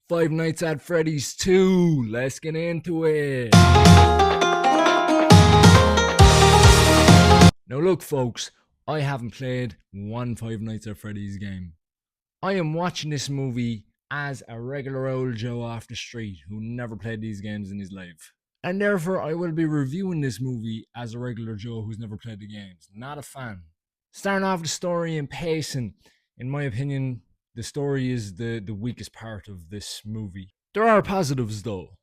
Five Nights at Freddy's 2. Let's get into it. Now, look, folks, I haven't played one Five Nights at Freddy's game. I am watching this movie as a regular old Joe off the street who never played these games in his life. And therefore, I will be reviewing this movie as a regular Joe who's never played the games. Not a fan. Starting off the story and pacing, in my opinion, the story is the weakest part of this movie. There are positives though.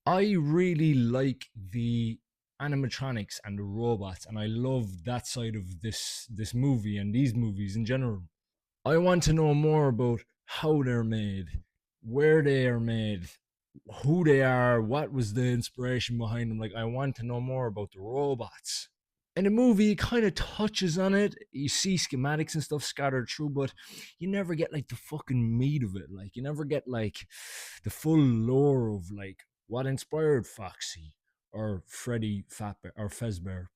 I really like the animatronics and the robots, and I love that side of this movie and these movies in general. I want to know more about how they're made, where they are made, who they are, what was the inspiration behind them. Like, I want to know more about the robots. And the movie kind of touches on it. You see schematics and stuff scattered through, but you never get like the fucking meat of it. Like, you never get like the full lore of like what inspired Foxy or Freddy Fatbear or Fazbear.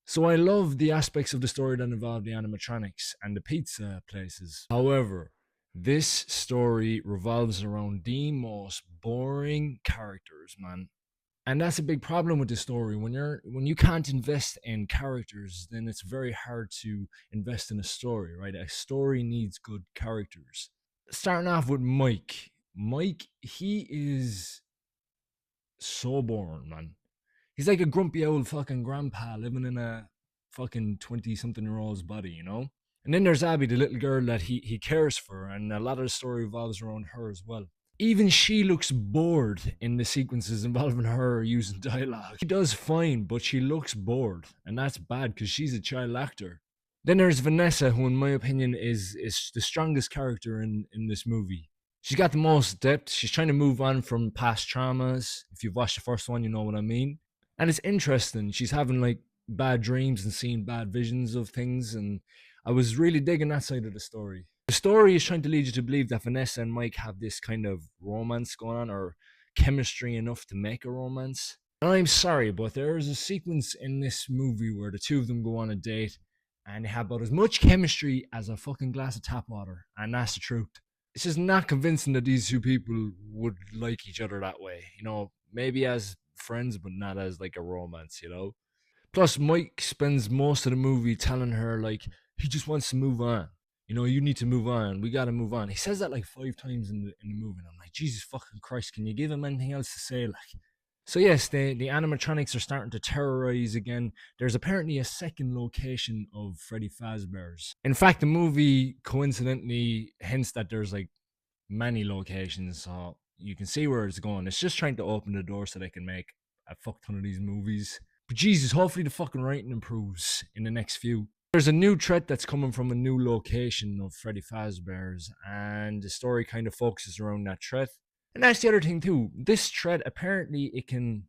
So I love the aspects of the story that involve the animatronics and the pizza places. However, this story revolves around the most boring characters, man. And that's a big problem with the story. When you can't invest in characters, then it's very hard to invest in a story, right? A story needs good characters. Starting off with Mike. Mike, he is so boring, man. He's like a grumpy old fucking grandpa living in a fucking 20-something-year-old's body, you know? And then there's Abby, the little girl that he cares for, and a lot of the story revolves around her as well. Even she looks bored in the sequences involving her using dialogue. She does fine, but she looks bored, and that's bad because she's a child actor. Then there's Vanessa, who in my opinion is the strongest character in this movie. She's got the most depth. She's trying to move on from past traumas. If you've watched the first one, you know what I mean. And it's interesting. She's having like bad dreams and seeing bad visions of things, and I was really digging that side of the story. The story is trying to lead you to believe that Vanessa and Mike have this kind of romance going on, or chemistry enough to make a romance. And I'm sorry, but there is a sequence in this movie where the two of them go on a date and they have about as much chemistry as a fucking glass of tap water, and that's the truth. It's just not convincing that these two people would like each other that way. You know, maybe as friends, but not as like a romance, you know? Plus, Mike spends most of the movie telling her, like, he just wants to move on. You know, you need to move on. We got to move on. He says that like 5 times in the movie. And I'm like, Jesus fucking Christ, can you give him anything else to say? Like, so yes, the animatronics are starting to terrorize again. There's apparently a second location of Freddy Fazbear's. In fact, the movie coincidentally hints that there's like many locations, so you can see where it's going. It's just trying to open the door so they can make a fuck ton of these movies. But Jesus, hopefully the fucking writing improves in the next few. There's a new threat that's coming from a new location of Freddy Fazbear's, and the story kind of focuses around that threat. And that's the other thing too. This threat, apparently it can,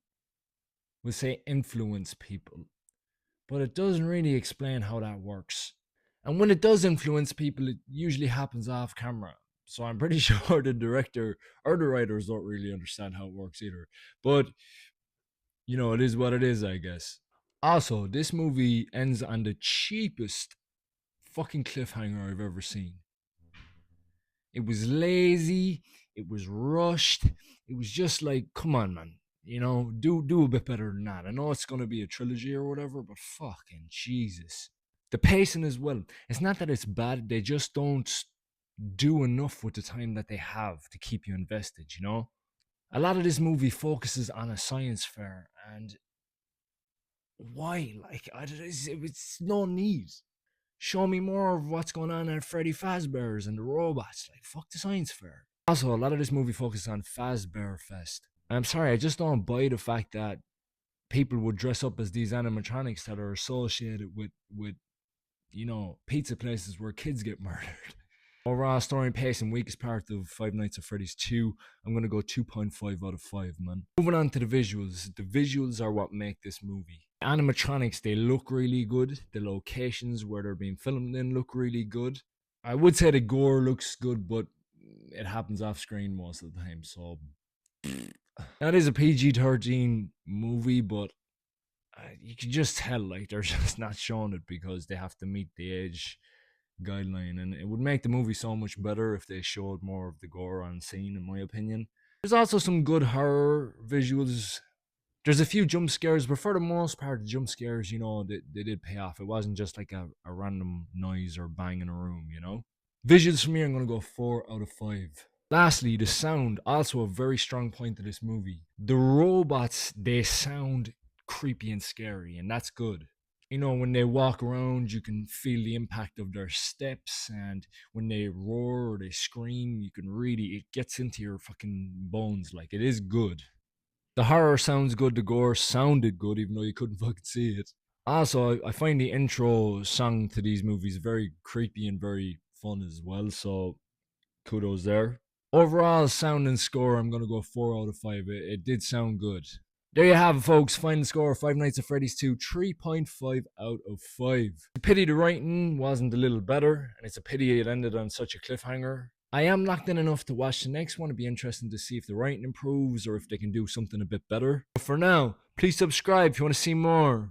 we'll say, influence people. But it doesn't really explain how that works. And when it does influence people, it usually happens off camera. So I'm pretty sure the director or the writers don't really understand how it works either. But, you know, it is what it is, I guess. Also, this movie ends on the cheapest fucking cliffhanger I've ever seen. It was lazy. It was rushed. It was just like, come on, man. You know, do a bit better than that. I know it's going to be a trilogy or whatever, but fucking Jesus. The pacing as well. It's not that it's bad. They just don't do enough with the time that they have to keep you invested, you know? A lot of this movie focuses on a science fair, and why? Like, it's no need. Show me more of what's going on at Freddy Fazbear's and the robots. Like, fuck the science fair. Also, a lot of this movie focuses on Fazbear Fest. I'm sorry, I just don't buy the fact that people would dress up as these animatronics that are associated with you know, pizza places where kids get murdered. Overall, story and pacing, weakest part of Five Nights at Freddy's 2. I'm going to go 2.5 out of 5, man. Moving on to the visuals. The visuals are what make this movie. Animatronics, they look really good. The locations where they're being filmed in look really good. I would say the gore looks good, but it happens off screen most of the time. So, that is a PG-13 movie, but you can just tell, like, they're just not showing it because they have to meet the age guideline, and it would make the movie so much better if they showed more of the gore on scene, in my opinion. There's also some good horror visuals. There's a few jump scares, but for the most part, the jump scares, they did pay off. It wasn't just like a random noise or bang in a room, Visuals for me, I'm going to go 4 out of 5. Lastly, the sound, also a very strong point of this movie. The robots, they sound creepy and scary, and that's good. When they walk around, you can feel the impact of their steps, and when they roar or they scream, it gets into your fucking bones. Like, it is good. The horror sounds good, the gore sounded good, even though you couldn't fucking see it. Also, I find the intro song to these movies very creepy and very fun as well, so kudos there. Overall, sound and score, I'm going to go 4 out of 5. It did sound good. There you have it, folks. Final score of Five Nights at Freddy's 2, 3.5 out of 5. It's a pity the writing wasn't a little better, and it's a pity it ended on such a cliffhanger. I am locked in enough to watch the next one. It'd be interesting to see if the writing improves or if they can do something a bit better. But for now, please subscribe if you want to see more.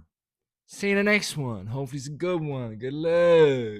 See you in the next one. Hopefully it's a good one. Good luck.